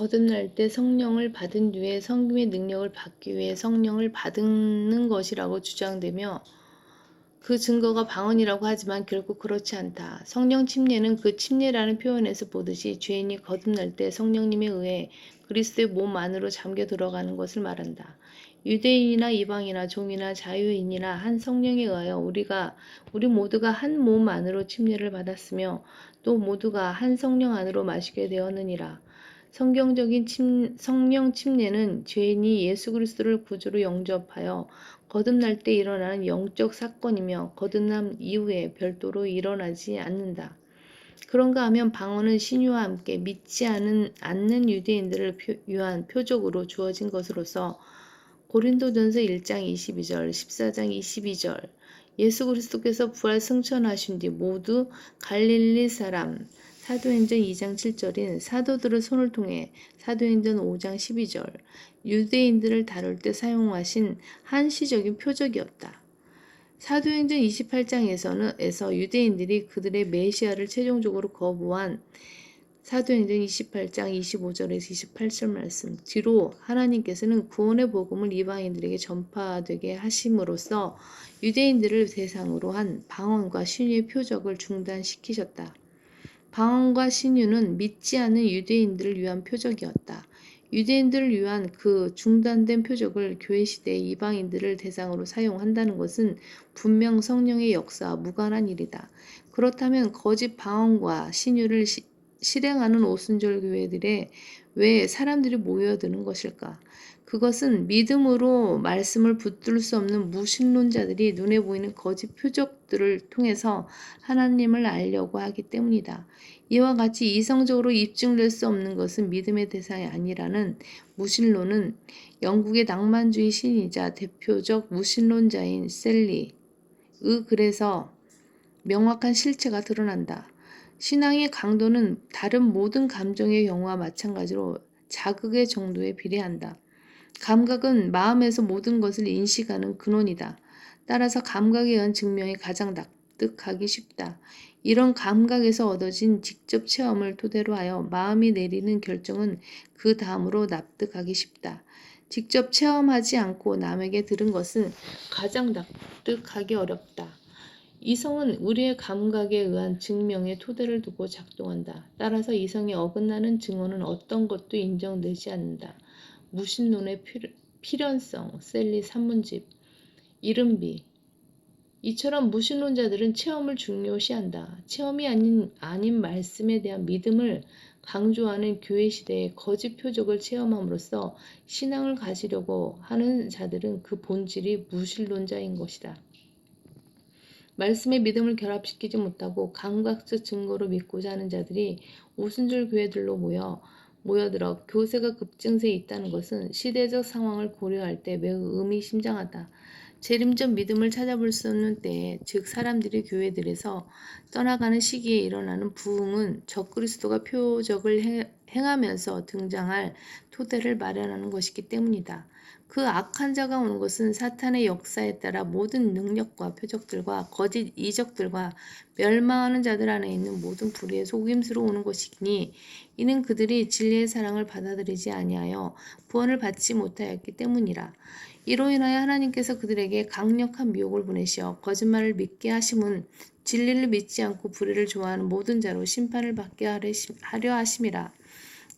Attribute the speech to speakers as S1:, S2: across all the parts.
S1: 거듭날 때 성령을 받은 뒤에 섬김의 능력을 받기 위해 성령을 받는 것이라고 주장되며 그 증거가 방언이라고 하지만 결국 그렇지 않다. 성령 침례는 그 침례라는 표현에서 보듯이 죄인이 거듭날 때 성령님에 의해 그리스도의 몸 안으로 잠겨 들어가는 것을 말한다. 유대인이나 이방이나 종이나 자유인이나 한 성령에 의하여 우리 모두가 한 몸 안으로 침례를 받았으며 또 모두가 한 성령 안으로 마시게 되었느니라. 성경적인 성령 침례는 죄인이 예수 그리스도를 구주로 영접하여 거듭날 때 일어나는 영적 사건이며 거듭남 이후에 별도로 일어나지 않는다. 그런가 하면 방언은 신유와 함께 믿지 않는 유대인들을 위한 표적으로 주어진 것으로서 고린도전서 1장 22절, 14장 22절 예수 그리스도께서 부활 승천하신 뒤 모두 갈릴리 사람 사도행전 2장 7절인 사도들의 손을 통해 사도행전 5장 12절 유대인들을 다룰 때 사용하신 한시적인 표적이었다. 사도행전 28장에서 유대인들이 그들의 메시아를 최종적으로 거부한 사도행전 28장 25절에서 28절 말씀 뒤로 하나님께서는 구원의 복음을 이방인들에게 전파되게 하심으로써 유대인들을 대상으로 한 방언과 신유의 표적을 중단시키셨다. 방언과 신유는 믿지 않는 유대인들을 위한 표적이었다. 유대인들을 위한 그 중단된 표적을 교회 시대의 이방인들을 대상으로 사용한다는 것은 분명 성령의 역사와 무관한 일이다. 그렇다면 거짓 방언과 신유를 실행하는 오순절 교회들에 왜 사람들이 모여드는 것일까? 그것은 믿음으로 말씀을 붙들 수 없는 무신론자들이 눈에 보이는 거짓 표적들을 통해서 하나님을 알려고 하기 때문이다. 이와 같이 이성적으로 입증될 수 없는 것은 믿음의 대상이 아니라는 무신론은 영국의 낭만주의 신이자 대표적 무신론자인 셀리의 글에서 명확한 실체가 드러난다. 신앙의 강도는 다른 모든 감정의 경우와 마찬가지로 자극의 정도에 비례한다. 감각은 마음에서 모든 것을 인식하는 근원이다. 따라서 감각에 의한 증명이 가장 납득하기 쉽다. 이런 감각에서 얻어진 직접 체험을 토대로 하여 마음이 내리는 결정은 그 다음으로 납득하기 쉽다. 직접 체험하지 않고 남에게 들은 것은 가장 납득하기 어렵다. 이성은 우리의 감각에 의한 증명의 토대를 두고 작동한다. 따라서 이성이 어긋나는 증언은 어떤 것도 인정되지 않는다. 무신론의 필연성, 셀리 산문집, 이른비. 이처럼 무신론자들은 체험을 중요시한다. 체험이 아닌 말씀에 대한 믿음을 강조하는 교회 시대의 거짓 표적을 체험함으로써 신앙을 가지려고 하는 자들은 그 본질이 무신론자인 것이다. 말씀의 믿음을 결합시키지 못하고 감각적 증거로 믿고자 하는 자들이 오순절 교회들로 모여들어 교세가 급증세에 있다는 것은 시대적 상황을 고려할 때 매우 의미심장하다. 재림적 믿음을 찾아볼 수 없는 때에, 즉 사람들이 교회들에서 떠나가는 시기에 일어나는 부흥은 적그리스도가 표적을 행하면서 등장할 토대를 마련하는 것이기 때문이다. 그 악한 자가 오는 것은 사탄의 역사에 따라 모든 능력과 표적들과 거짓 이적들과 멸망하는 자들 안에 있는 모든 불의의 속임수로 오는 것이니 이는 그들이 진리의 사랑을 받아들이지 아니하여 구원을 받지 못하였기 때문이라. 이로 인하여 하나님께서 그들에게 강력한 미혹을 보내시어 거짓말을 믿게 하심은 진리를 믿지 않고 불의를 좋아하는 모든 자로 심판을 받게 하려 하심이라.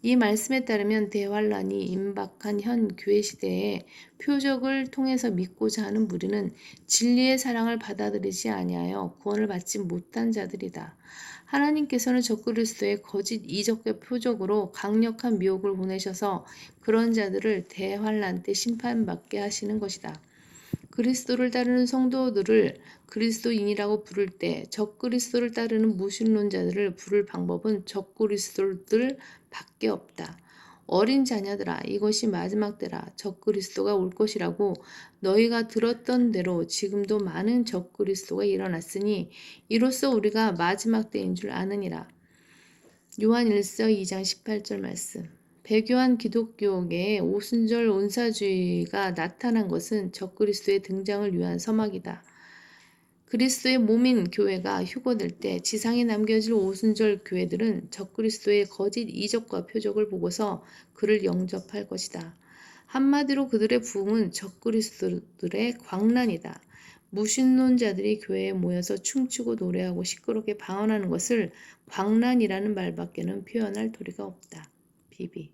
S1: 이 말씀에 따르면 대환란이 임박한 현 교회 시대에 표적을 통해서 믿고자 하는 무리는 진리의 사랑을 받아들이지 아니하여 구원을 받지 못한 자들이다. 하나님께서는 적그리스도의 거짓 이적과 표적으로 강력한 미혹을 보내셔서 그런 자들을 대환란 때 심판받게 하시는 것이다. 그리스도를 따르는 성도들을 그리스도인이라고 부를 때 적그리스도를 따르는 무신론자들을 부를 방법은 적그리스도들 밖에 없다. 어린 자녀들아, 이것이 마지막 때라. 적그리스도가 올 것이라고 너희가 들었던 대로 지금도 많은 적그리스도가 일어났으니 이로써 우리가 마지막 때인 줄 아느니라. 요한일서 2장 18절 말씀. 배교한 기독교계의 오순절 온사주의가 나타난 것은 적그리스도의 등장을 위한 서막이다. 그리스도의 몸인 교회가 휴거될 때 지상에 남겨질 오순절 교회들은 적그리스도의 거짓 이적과 표적을 보고서 그를 영접할 것이다. 한마디로 그들의 부흥은 적그리스도들의 광란이다. 무신론자들이 교회에 모여서 춤추고 노래하고 시끄럽게 방언하는 것을 광란이라는 말밖에는 표현할 도리가 없다. 비비.